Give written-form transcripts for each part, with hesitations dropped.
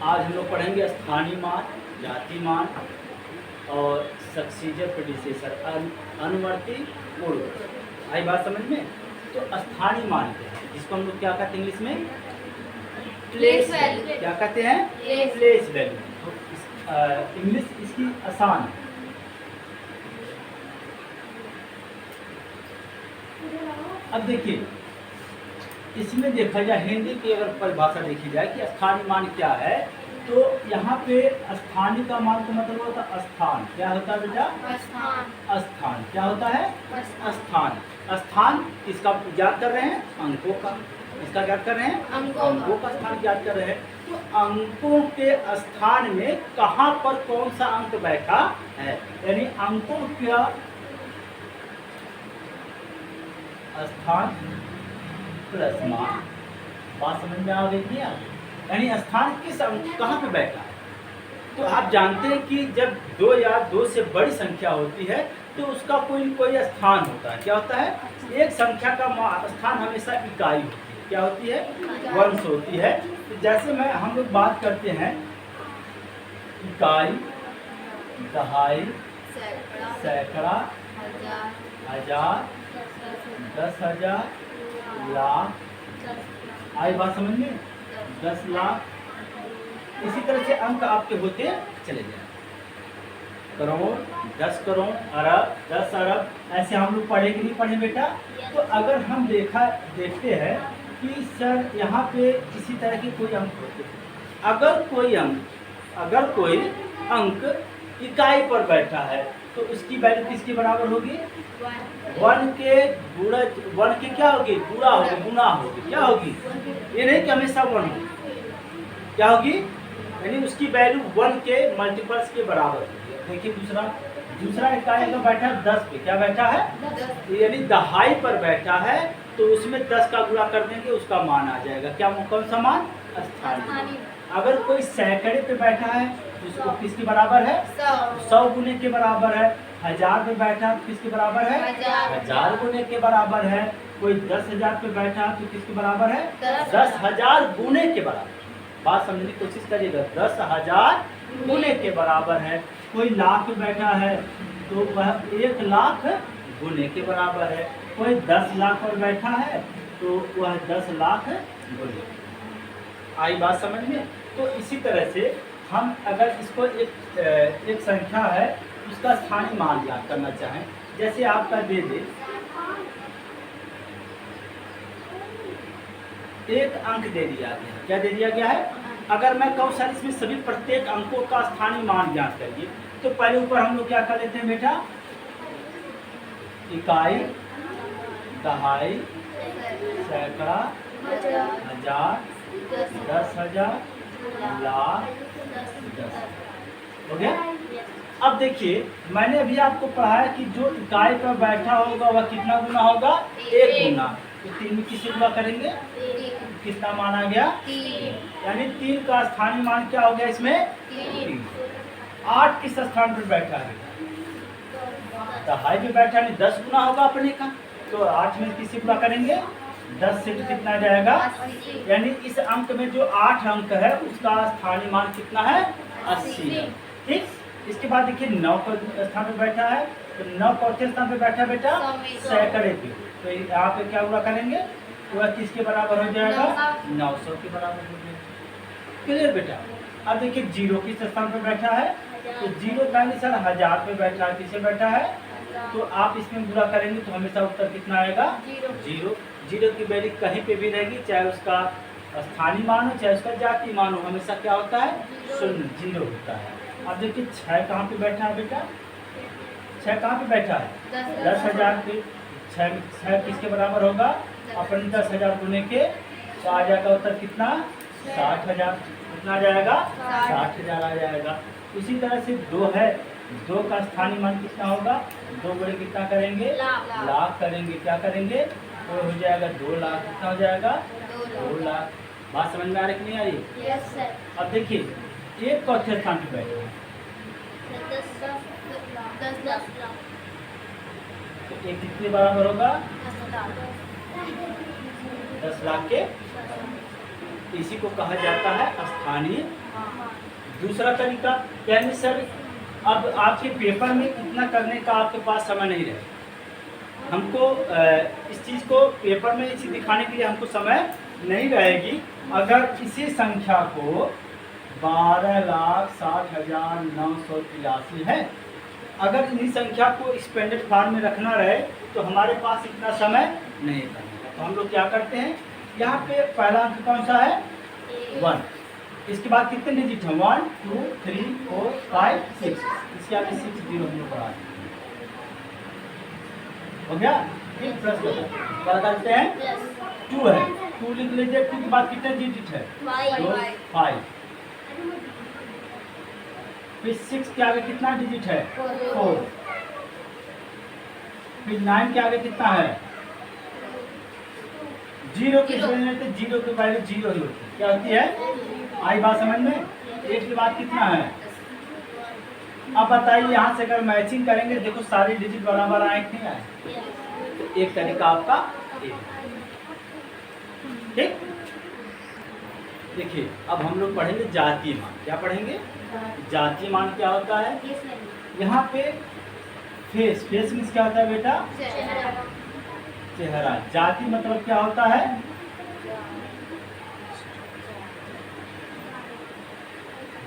आज हम लोग पढ़ेंगे स्थानीय मान, जाति मान और सक्सीजर प्रीडिसेसर अनुवर्ती पूर्व। आई बात समझ में? तो स्थानीय मान क्या है, जिसको हम लोग क्या कहते हैं इंग्लिश में? Place value. क्या कहते हैं? Place value. तो इंग्लिश इसकी आसान है। अब देखिए, इसमें देखा जाए हिंदी की अगर परिभाषा देखी जाए कि स्थानीय मान क्या है, तो यहाँ पे स्थानीय का मान का मतलब होता है स्थान। क्या होता है बेटा? स्थान क्या होता है? स्थान। स्थान किसका ज्ञात कर रहे हैं? अंकों का। इसका ज्ञात कर रहे हैं? अंकों का स्थान ज्ञात कर रहे हैं। तो अंकों के स्थान में कहाँ पर कौन सा अंक बैठा है, यानी अंकों का स्थान प्लस मान। बात समझ में आ गई थी आप? यानी स्थान किस अंक कहाँ पे बैठा है। तो आप जानते हैं कि जब दो या दो से बड़ी संख्या होती है तो उसका कोई न कोई स्थान होता है। क्या होता है? एक संख्या का स्थान हमेशा इकाई होती है। क्या होती है? वंश होती है। तो जैसे हम लोग बात करते हैं इकाई, दहाई, सैकड़ा, हजार, 10,000, लाख। आई बात समझ में? 10 लाख। इसी तरह से अंक आपके होते चले जाए। करोड़, 10 करोड़, अरब, 10 अरब, ऐसे हम लोग पढ़े कि नहीं पढ़े बेटा? तो अगर हम देखते हैं कि सर यहाँ पे इसी तरह के कोई अंक होते हैं। अगर कोई अंक इकाई पर बैठा है तो उसकी वैल्यू किसके बराबर होगी? 1 के गुणा, 1 के क्या होगी? गुणा होगी, गुना होगी। क्या होगी? ये नहीं कि हमेशा 1 होगी। क्या होगी? यानी उसकी वैल्यू 1 के मल्टीपल्स के बराबर होगी। देखिए दूसरा इकाई अगर बैठा है 10 पे, क्या बैठा है? यानी दहाई पर बैठा है तो उसमें 10 का गुणा कर देंगे, उसका मान आ जाएगा। क्या कौन सा मान? स्थानीय। अगर कोई सैकड़े पे बैठा है तो उसको किसके बराबर है? 100 गुने के बराबर है। 1000 पे बैठा तो किसके बराबर है? 1000 गुने के बराबर है। कोई 10,000 पे बैठा तो किसके बराबर है? 10,000 गुने के बराबर। बात समझने की कोशिश करिएगा, 10,000 गुने के बराबर है। कोई लाख पे बैठा है तो वह 1 लाख गुने के बराबर है। कोई 10 लाख पर बैठा है तो वह 10 लाख गुने। आई बात समझ में? तो इसी तरह से हम अगर इसको एक संख्या है उसका स्थानीय मान ज्ञात करना चाहें, जैसे आपका दे दे एक अंक दे दिया गया। क्या दे दिया गया है? अगर मैं कहूँ सर इसमें सभी प्रत्येक अंकों का स्थानीय मान ज्ञात करिए, तो पहले ऊपर हम लोग क्या कर लेते हैं बेटा? इकाई, दहाई, सैकड़ा, हजार, 10,000, लाख, 10। हो गया? अब देखिए मैंने अभी आपको पढ़ाया कि जो इकाई पर बैठा होगा वह कितना गुना होगा? 1 गुना। तो 3 में किससे गुना करेंगे? कितना मान आ गया? 3। यानी 3 का स्थानीय मान क्या हो गया इसमें? 3। 8 किस स्थान पर बैठा है? दहाई पे बैठा है, 10 गुना होगा अपने का। तो 8 में किससे गुना करेंगे? 10 से तो कितना जाएगा? यानी इस अंक में जो 8 अंक है उसका स्थानीय मान कितना है? 80। ठीक। इसके बाद देखिए 9 पर स्थान पे बैठा है, तो 9 चौथे स्थान पे बैठा बेटा? सैकड़े पे। तो यहाँ पे क्या गुणा करेंगे? तो वह किसके बराबर हो जाएगा? 900 के बराबर हो जाएगा। क्लियर बेटा? अब देखिए 0 किस स्थान पे बैठा है? तो 0 यानी सर 1000 पे बैठा है। किसे बैठा है? तो आप इसमें गुणा करेंगे तो हमेशा उत्तर कितना आएगा? 0। 0 की वैल्यू कहीं पे भी रहेगी, चाहे उसका स्थानीय मान हो चाहे उसका जाति मान हो, हमेशा क्या होता है? 0 होता है। अब देखिए 6 कहाँ पे बैठा है बेटा? 6 कहाँ पे बैठा है? 10,000 पे। 6 किसके बराबर होगा? अपने 10,000 गुने के, तो आ जाएगा उत्तर कितना? 60,000। कितना आ जाएगा? 60,000 आ जाएगा। इसी तरह से 2 है, 2 का स्थानीय मान कितना होगा? 2 गुणे कितना करेंगे? लाख करेंगे। क्या करेंगे? तो हो जाएगा 2 लाख। कितना हो जाएगा? 2 लाख। बात समझ में आ रही कि नहीं आ रही? Yes sir. अब देखिए 1 चौथे स्थान पे बैठा है, 10 लाख। तो 1 कितने बराबर होगा? 10 लाख के। इसी को कहा जाता है स्थानीय। दूसरा तरीका यानी सर अब आपके पेपर में इतना करने का आपके पास समय नहीं रहे, हमको इस चीज़ को पेपर में इसे दिखाने के लिए हमको समय नहीं रहेगी। अगर इसी संख्या को 12,60,983 है, अगर इन्हीं संख्या को एक्सपेंडेड फॉर्म में रखना रहे तो हमारे पास इतना समय नहीं बनेगा। तो हम लोग क्या करते हैं, यहाँ पे पहला अंक कौन सा है 1, इसके बाद कितने डिजिट हैं 1 2 3 4 5 6, इसके आगे 6 0 हम लोग बढ़ा हो गया। फिर प्लस क्या करते हैं 2 है, 2 लिख लीजिए, 2 के बाद कितने डिजिट है 5, फिर 6 के आगे कितना डिजिट है 4, फिर 9 के आगे कितना है 0 के वैल्यू तो 0 की वैल्यू 0 ही होती है, क्या होती है, आई बात समझ में। 8 के बाद कितना है, अब बताइए यहाँ से अगर मैचिंग करेंगे, देखो सारे डिजिट बराबर आए कि नहीं आए, तो एक तरीका आपका ठीक। देखिए अब हम लोग पढ़ेंगे जातीय मान। क्या पढ़ेंगे, जातीय मान क्या होता है। यहाँ पे फेस, फेस मीन्स क्या होता है बेटा, चेहरा। जाति मतलब क्या होता है,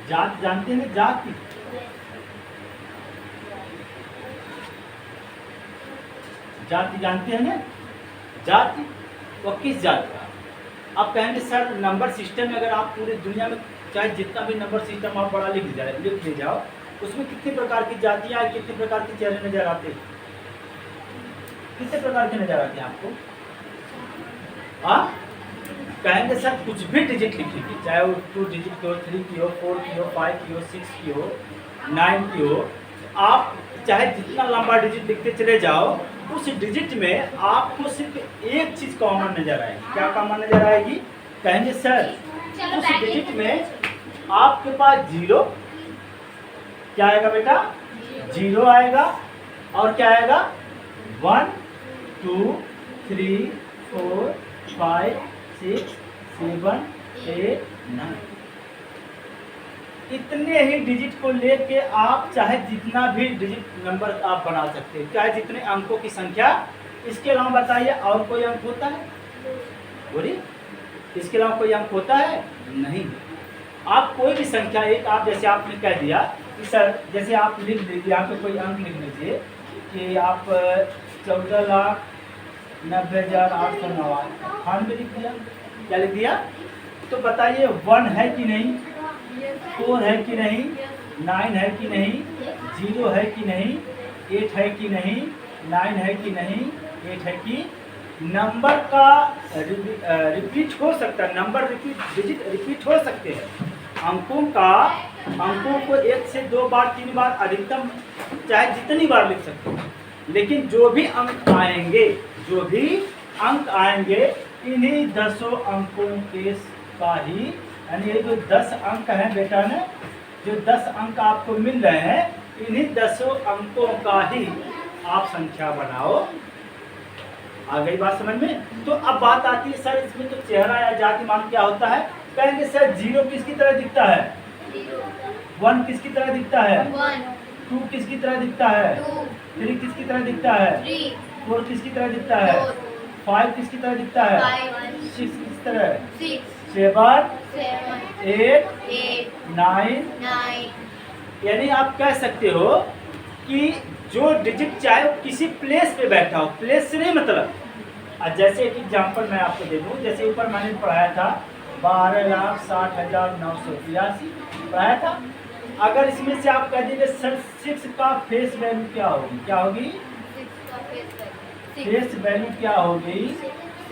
जात जानते हैं, जाति जाति जानते हैं ना, जाति वो किस जाति का। आप कहेंगे सर नंबर सिस्टम में अगर आप पूरी दुनिया में चाहे जितना भी नंबर सिस्टम आप बड़ा लिख ले जाओ, उसमें कितने प्रकार की जातियाँ, कितने प्रकार के चेहरे नजर आते हैं, कितने प्रकार के नजर आते हैं आपको। कहेंगे सर कुछ भी डिजिट लिख लीजिए, चाहे वो 2 डिजिट की हो, 3 की हो, 4 की हो, 5 की हो, 6 की हो, 9 की हो, आप चाहे जितना लंबा डिजिट लिखते चले जाओ, उस डिजिट में आपको सिर्फ एक चीज कॉमन नजर आएगी। क्या कॉमन नजर आएगी, कहेंगे सर उस डिजिट में आपके पास 0, क्या आएगा बेटा 0 आएगा, और क्या आएगा 1 2 3 4 5 6 7 8 9, इतने ही डिजिट को लेके आप चाहे जितना भी डिजिट नंबर आप बना सकते हैं, चाहे जितने अंकों की संख्या। इसके अलावा बताइए और कोई अंक होता है, बोलिए, इसके अलावा कोई अंक होता है नहीं। आप कोई भी संख्या एक, आप जैसे आपने कह दिया कि सर जैसे आप लिख दीजिए, यहाँ पे कोई अंक लिख लीजिए कि आप 14,90,899 लिख दिया, क्या लिख दिया, तो बताइए 1 है कि नहीं, 4 है कि नहीं, 9 है कि नहीं, 0 है कि नहीं, 8 है कि नहीं, 9 है कि नहीं, 8 है कि। नंबर का रिपीट हो सकता है, नंबर डिजिट रिपीट हो सकते हैं। अंकों को 1 से 2 बार 3 बार अधिकतम चाहे जितनी बार लिख सकते हैं, लेकिन जो भी अंक आएंगे इन्हीं 10 अंकों के का ही, यानी ये जो 10 अंक हैं बेटा ने, जो 10 अंक आपको मिल रहे हैं, इन्हीं 10 अंकों का ही आप संख्या बनाओ। आ गई बात समझ में। तो अब बात आती है सर इसमें तो चेहरा या जाति मान क्या होता है। कहेंगे सर 0 किसकी तरह दिखता है, 1 किसकी तरह दिखता है, 2 किसकी तरह दिखता है, 3 किसकी तरह दिखता है, 4 किसकी तरह दिखता है, 5 किसकी तरह दिखता है, 6 किस तरह, 7 8 9। यानी आप कह सकते हो कि जो डिजिट चाहे वो किसी प्लेस पे बैठा हो, प्लेस से नहीं मतलब। जैसे एक एग्जांपल मैं आपको दे दूँ, जैसे ऊपर मैंने पढ़ाया था 12,60,983 पढ़ाया था। अगर इसमें से आप कह दीजिए सर 6 का फेस वैल्यू क्या होगी, क्या होगी, फेस वैल्यू क्या होगी,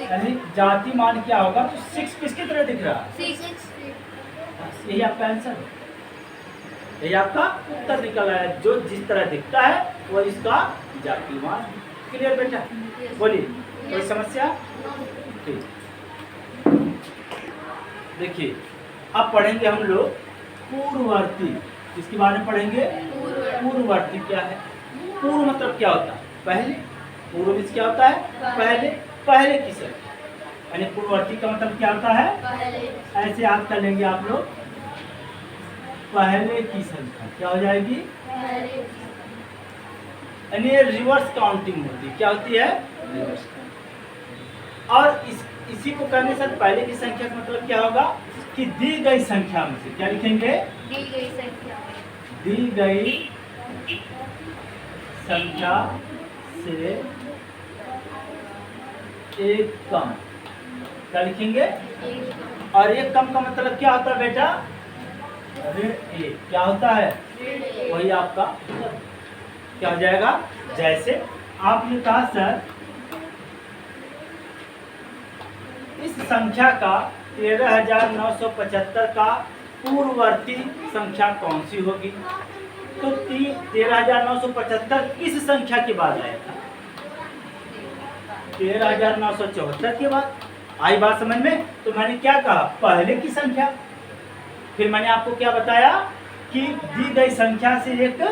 यानी जाति मान क्या होगा, तो 6 किसकी तरह दिख रहा है, यही आपका आंसर है, यही आपका उत्तर निकल आया। जो जिस तरह दिखता है वो इसका जाति मान। क्लियर बेटा, बोलिए कोई समस्या। ठीक, देखिए अब पढ़ेंगे हम लोग पूर्ववर्ती। इसके बारे में पढ़ेंगे पूर्ववर्ती क्या है। पूर्व मतलब क्या होता है, पहले। पूर्व क्या होता है, पहले, पहले की संख्या। यानी पूर्ववर्ती का मतलब क्या होता है? ऐसे याद कर लेंगे आप लोग, पहले की संख्या क्या हो जाएगी? यानी रिवर्स काउंटिंग होती है। क्या होती है? रिवर्स। और इसी को करने से पहले की संख्या का मतलब क्या होगा कि दी गई संख्या में से क्या लिखेंगे? दी गई संख्या से एक कम। क्या लिखेंगे? और एक कम का मतलब क्या होता है बेटा? ऋण एक। क्या होता है? वही आपका क्या हो जाएगा? जैसे आपने कहा सर इस संख्या का 13,975 का पूर्ववर्ती संख्या कौन सी होगी? तो 13,975 किस संख्या के बाद आया था? 13,974 के बाद। आई बात समझ में? तो मैंने क्या कहा? पहले की संख्या। फिर मैंने आपको क्या बताया कि दी गई संख्या से एक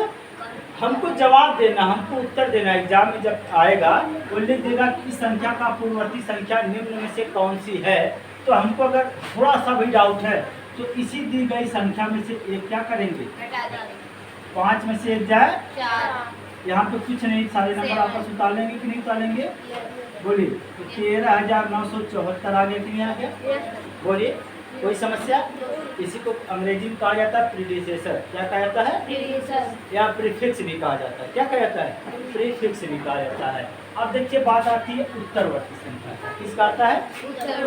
हमको जवाब देना, हमको उत्तर देना। एग्जाम में जब आएगा वो लिख देगा कि इस संख्या का पूर्ववर्ती संख्या निम्न में से कौन सी है। तो हमको अगर थोड़ा सा भी डाउट है तो इसी दी गई संख्या में से एक क्या करेंगे? 5 में से एक जाए 4। यहाँ पे कुछ नहीं, सारे नंबर आपस उतारेंगे कि नहीं उतारेंगे? बोलिए। तो 13,974 आ गया कि नहीं आ गया? बोलिए। कोई समस्या? इसी को अंग्रेजी में कहा जाता है प्रीडिसेसर। क्या कहा जाता है? या प्रीफिक्स भी कहा जाता है। क्या कहा जाता है? प्रीफिक्स भी कहा जाता है। अब देखिए बात आती है उत्तरवर्ती संख्या का। किसका आता है?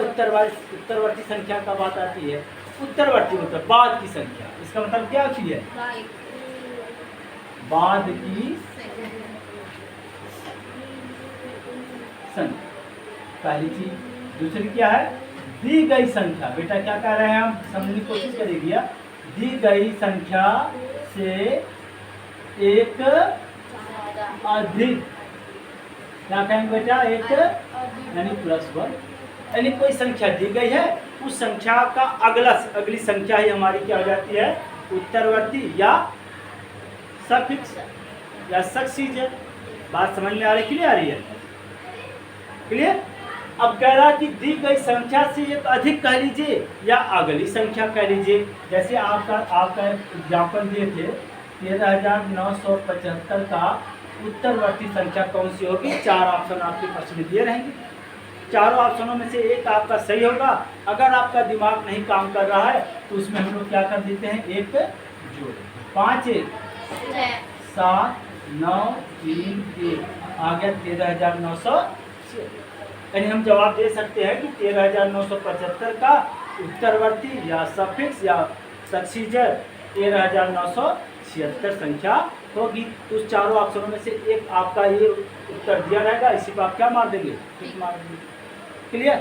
उत्तरवर्ती संख्या का बात आती है। उत्तरवर्ती मतलब बाद की संख्या। इसका मतलब क्या होती है? बाद की संख्या। पहली चीज। दूसरी क्या है? दी गई संख्या। बेटा क्या कह रहे हैं हम? समझने की कोशिश करिए। दी गई संख्या से एक अधिक। क्या कहेंगे बेटा? एक यानी +1। यानी कोई संख्या दी गई है, उस संख्या का अगली संख्या ही हमारी क्या हो जाती है? उत्तरवर्ती या सफिक्स या सक्सीजर। बात समझ में आ रही? क्लियर आ रही है? क्लियर? अब कह रहा कि दी गई संख्या से एक अधिक कह लीजिए या अगली संख्या कह लीजिए। जैसे आपका एग्जाम्पल दिए थे 13,975 का उत्तरवर्ती संख्या कौन सी होगी? 4 ऑप्शन आपके प्रश्न में दिए रहेंगे। चारों ऑप्शनों में से एक आपका सही होगा। अगर आपका दिमाग नहीं काम कर रहा है तो उसमें हम लोग क्या कर देते हैं? एक जोड़। 5 1 7 9 3 1 आ गया 13,900। यानी हम जवाब दे सकते हैं कि 13,975 का उत्तरवर्ती या सफिक्स या सक्सीजर 13,976 संख्या होगी। तो उस चारों ऑप्शनों में से एक आपका ये उत्तर दिया रहेगा। इसी पर आप क्या मार देंगे? टिक मार देंगे। क्लियर?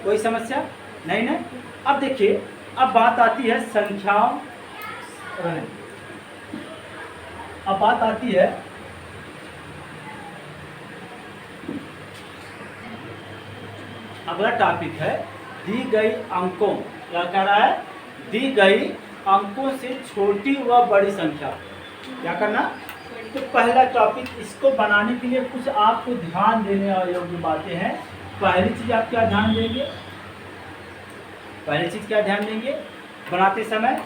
कोई समस्या नहीं ना? अब देखिए, अब बात आती है संख्याओं। अब बात आती है अगला टॉपिक है दी गई अंकों। क्या कह रहा है? दी गई अंकों से छोटी व बड़ी संख्या। क्या करना? तो पहला टॉपिक, इसको बनाने के लिए कुछ आपको ध्यान देने योग्य बातें हैं। पहली चीज आप क्या ध्यान देंगे? पहली चीज क्या ध्यान देंगे बनाते समय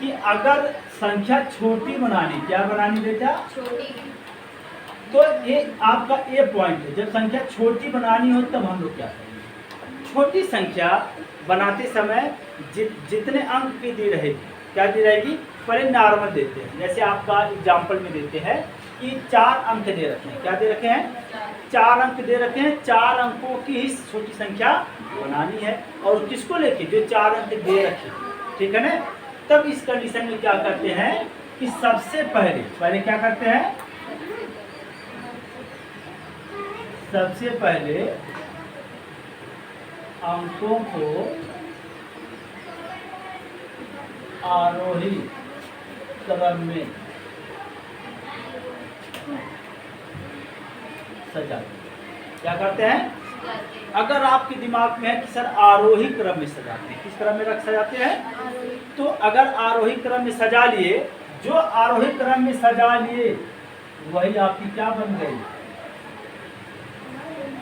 कि अगर संख्या छोटी बनानी, क्या बनानी बेटा? छोटी। तो ये आपका ए पॉइंट है। जब संख्या छोटी बनानी हो तब हम लोग क्या करेंगे? छोटी संख्या बनाते समय जितने अंक की दी रहेगी, क्या दी रहेगी? पहले नॉर्मल देते हैं। जैसे आपका एग्जाम्पल में देते हैं कि 4 अंक दे रखे हैं। क्या दे रखे हैं? 4 अंक दे रखे हैं। 4 अंकों की ही छोटी संख्या बनानी है। और किसको लेके? जो 4 अंक दे रखे, ठीक है ना? तब इस कंडीशन में क्या करते हैं कि सबसे पहले क्या करते हैं? सबसे पहले अंकों को आरोही क्रम में सजाते। क्या करते हैं? अगर आपके दिमाग में है कि सर आरोही क्रम में सजाते हैं, किस क्रम में सजाते हैं? तो अगर आरोही क्रम में सजा लिए, जो आरोही क्रम में सजा लिए वही आपकी क्या बन गई?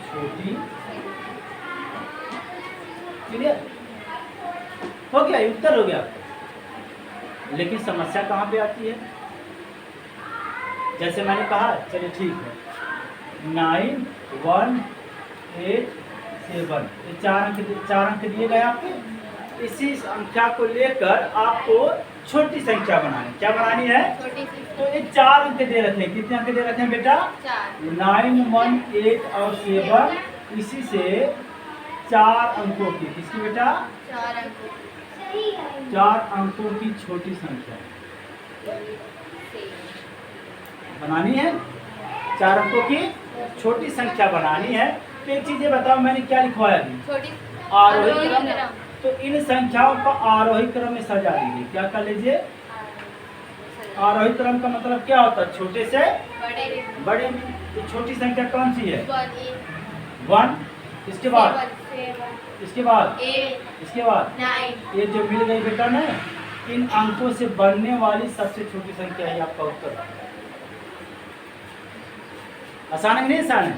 छोटी क्लियर हो गया, उत्तर हो गया आपका। लेकिन समस्या कहाँ पे आती है? जैसे मैंने कहा, चलिए ठीक है, 9 1 8 7, ये 4 अंक दिए गए आपके। इसी संख्या को लेकर आपको छोटी संख्या बनानी, क्या बनानी है? तो ये 4 अंक दे रखे हैं। कितने अंक दे रखे हैं बेटा? 9 1 8 और 7, इसी से 4 अंकों की, किसकी बेटा? 4 अंकों की छोटी संख्या बनानी है। 4 अंकों की छोटी संख्या बनानी है। तो एक चीज ये बताओ, मैंने क्या लिखवाया अभी? आरोही क्रम। तो इन संख्याओं को आरोही क्रम में सजा लीजिए। क्या कर लीजिए? आरोही क्रम का मतलब क्या होता है? छोटे से बड़े में। तो छोटी संख्या कौन सी है? 1, इसके बाद इसके बाद इसके बाद 9। ये जो मिल गई बेटा ना, इन अंकों से बढ़ने वाली सबसे छोटी संख्या है आपका उत्तर। आसान है नहीं आसान है?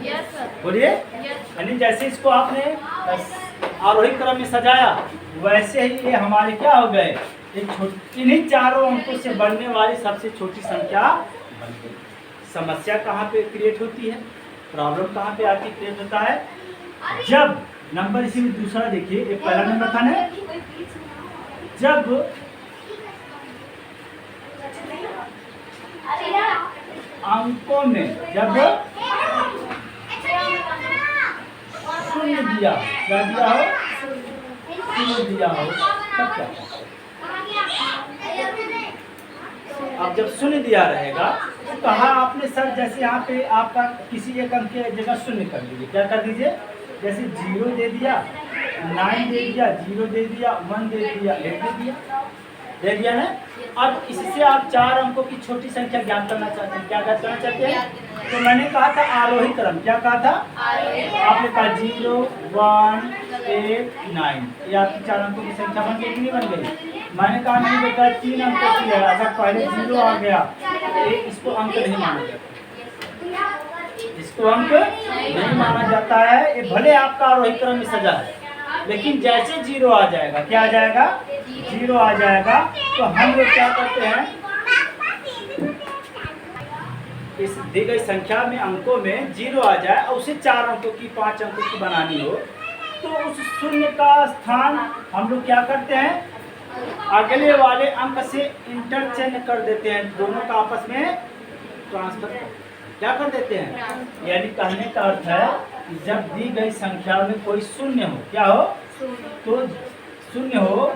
बोलिए। यानी जैसे इसको आपने आरोही क्रम में सजाया, वैसे ही ये हमारे क्या हो गए? इन्हीं चारों अंकों से बढ़ने वाली सबसे छोटी संख्या बन गई। समस्या कहाँ पे क्रिएट होती है? प्रॉब्लम कहाँ पे आती क्रिएट होता है? जब नंबर, इसी में दूसरा देखिए, एक पहला नंबर था ना, जब अंकों में जब शून्य दिया, क्या दिया हो? शून्य दिया हो, तब क्या? अब जब शून्य दिया रहेगा तो कहा आपने सर, जैसे यहाँ पे आपका किसी एक अंक की जगह शून्य कर दीजिए। क्या कर दीजिए? जैसे 0 दे दिया, 9 दे दिया, 0 दे दिया, 1 दे दिया, 8 दे दिया ना। अब इससे आप 4 अंकों की छोटी संख्या ज्ञात करना चाहते हैं। क्या ज्ञात करना चाहते हैं? तो मैंने कहा था आरोही क्रम। क्या कहा था? आपने कहा 0 1 8 9, ये आपकी 4 अंकों की संख्या बन गई कि नहीं बन गई? मैंने कहा नहीं बेटा, 3 अंकों की है। अगर पहले 0 आ गया तो इसको अंक नहीं माना जाता, इसको अंक नहीं माना जाता है। ये भले आपका आरोही क्रम में सजा है, लेकिन जैसे 0 आ जाएगा, क्या आ जाएगा? 0 आ जाएगा, तो हम लोग क्या करते हैं, इस दी गई संख्या में अंकों में 0 आ जाए और उसे 4 अंकों की 5 अंकों की बनानी हो, तो उस शून्य का स्थान हम लोग क्या करते हैं? अगले वाले अंक से इंटरचेंज कर देते हैं, दोनों का आपस में ट्रांसफर क्या कर देते हैं? यानी कहने का अर्थ है कि जब दी गई संख्या में कोई शून्य हो, क्या हो? तो शून्य हो,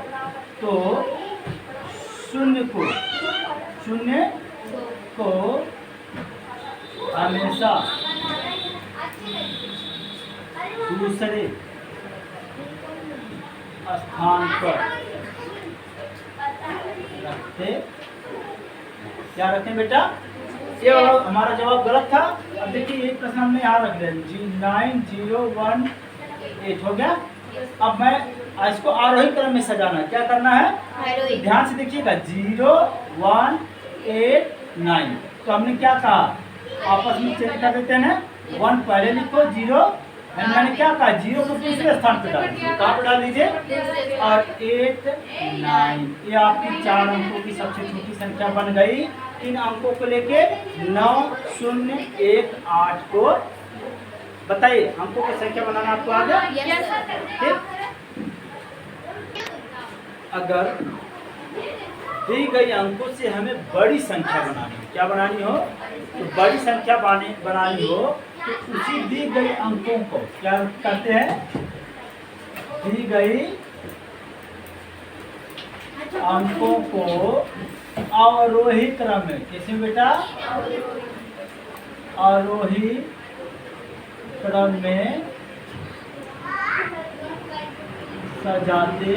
तो शून्य को हमेशा दूसरे स्थान पर रखते। क्या रखते हैं बेटा? ये हमारा जवाब गलत था। अब देखिए एक प्रश्न हमने यहाँ रख दिया, 9 0 1 8 हो गया। अब मैं इसको आरोही क्रम में सजाना है। क्या करना है? तो ध्यान से देखिएगा, 0 1 8 9। तो हमने क्या कहा? आपस में चेंज कर देते हैं ना। 1 पहले लिखो, 0 मैंने क्या कहा? 0 को दूसरे स्थान पर डाल दीजिए। कहाँ पर डाल दीजिए? और 8 9, ये आपकी 4 अंकों की सबसे छोटी संख्या बन गई। इन अंकों को लेके 9 0 1 8 को बताइए, अंकों की संख्या बनाना आपको आ गया? ठीक। अगर दी गई अंकों से हमें बड़ी संख्या बनानी हो, क्या बनानी हो? तो बड़ी संख्या बनानी हो, तो उसी दी गई अंकों को क्या करते हैं? दी गई अंकों को आरोही क्रम में, कैसे बेटा? आरोही क्रम में सजाते।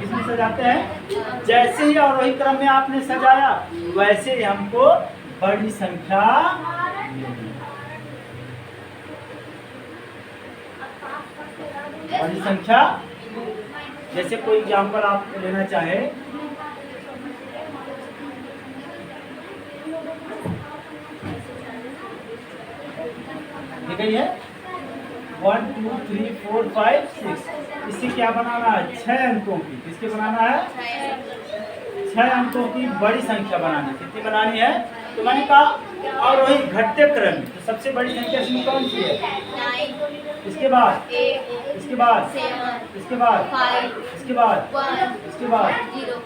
किसमें सजाते हैं? जैसे ही आरोही क्रम में आपने सजाया, वैसे ही हमको बड़ी संख्या मिली। बड़ी संख्या, जैसे कोई एग्जाम्पल आप लेना चाहे, ठीक है? 1 2 3 4 5 6। इसे क्या बनाना है? 6 अंकों की। किसके बनाना है? 6 अंकों की बड़ी संख्या बनानी। कितनी बनानी है? तो मैंने कहा और वही घटते क्रम में। तो सबसे बड़ी संख्या इसमें कौन सी है? 9, इसके बाद 8, इसके बाद 7, इसके बाद 5, इसके बाद 1, इसके बाद 0।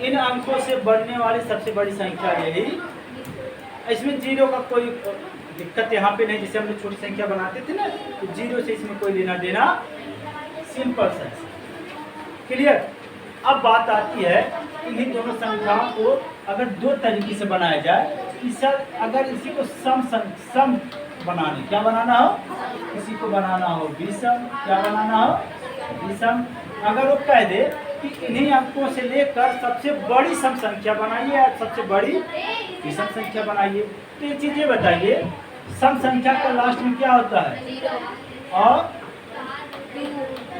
इन अंकों से बढ़ने वाली सबसे बड़ी संख्या यही। इसमें जीरो का कोई दिक्कत यहाँ पे नहीं। जैसे हम लोग छोटी संख्या बनाते थे ना, तो जीरो से इसमें कोई लेना देना, सिंपल सा। क्लियर? अब बात आती है इन्हीं दोनों संख्याओं को अगर दो तरीके से बनाया जाए कि सर अगर इसी को सम बनाने, क्या बनाना हो? किसी को बनाना हो विषम, क्या बनाना हो? विषम। अगर वो कह दे कि इन्हीं अंकों से लेकर सबसे बड़ी सम संख्या बनाइए या सबसे बड़ी विषम संख्या बनाइए, तो ये चीजें बताइए। सम संख्या का लास्ट में क्या होता है? 0, और 2,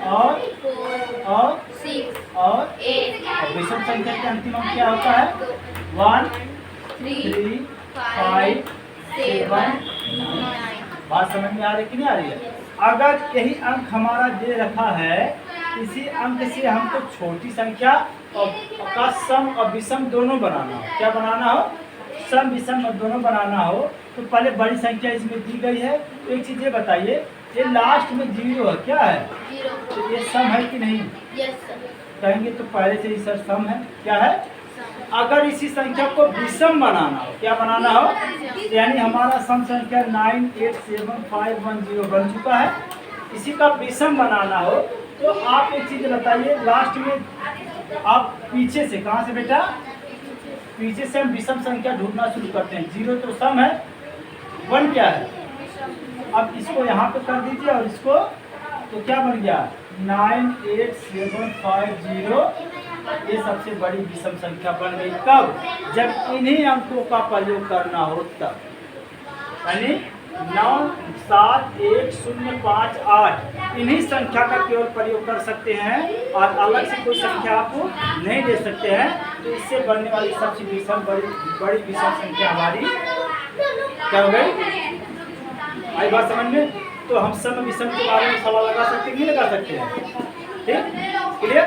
और 4, और 6, और 8, और विषम संख्या के अंतिम अंक क्या होता है? 1 3 5 7 9। बात समझ में आ रही कि नहीं आ रही है? अगर यही अंक हमारा दे रखा है, इसी अंक से हमको छोटी संख्या और का सम और विषम दोनों बनाना हो। क्या बनाना हो? सम विषम दोनों बनाना हो। तो पहले बड़ी संख्या इसमें दी गई है। तो एक चीज ये बताइए, ये लास्ट में 0 है, क्या है? 0। तो ये सम है कि नहीं? Yes sir. कहेंगे तो पहले से ही सर सम है। क्या है? अगर इसी संख्या को विषम बनाना हो, क्या बनाना हो? यानी हमारा सम संख्या 9 8 7 5 1 0 बन चुका है। इसी का विषम बनाना हो तो आप एक चीज बताइए, लास्ट में आप पीछे से, कहाँ से बेटा? पीछे से हम विषम संख्या ढूंढना शुरू करते हैं। 0 तो सम है, 1 क्या है? अब इसको यहाँ पे कर दीजिए और इसको, तो क्या बन गया? 9 8 7 5 0। ये सबसे बड़ी विषम संख्या बन गई। कब? जब इन्हीं अंकों का प्रयोग करना हो तब। यानी 9 7 1 0 5 8 इन्हीं संख्या का केवल प्रयोग कर सकते हैं और अलग से कोई संख्या आप नहीं ले सकते हैं। तो इससे बनने वाली सबसे विषम बड़ी विषम संख्या हमारी क्या हो गई? आई बात समझ में? तो हम सम विषम के बारे में सवाल लगा सकते हैं, नहीं लगा सकते हैं? ठीक, क्लियर?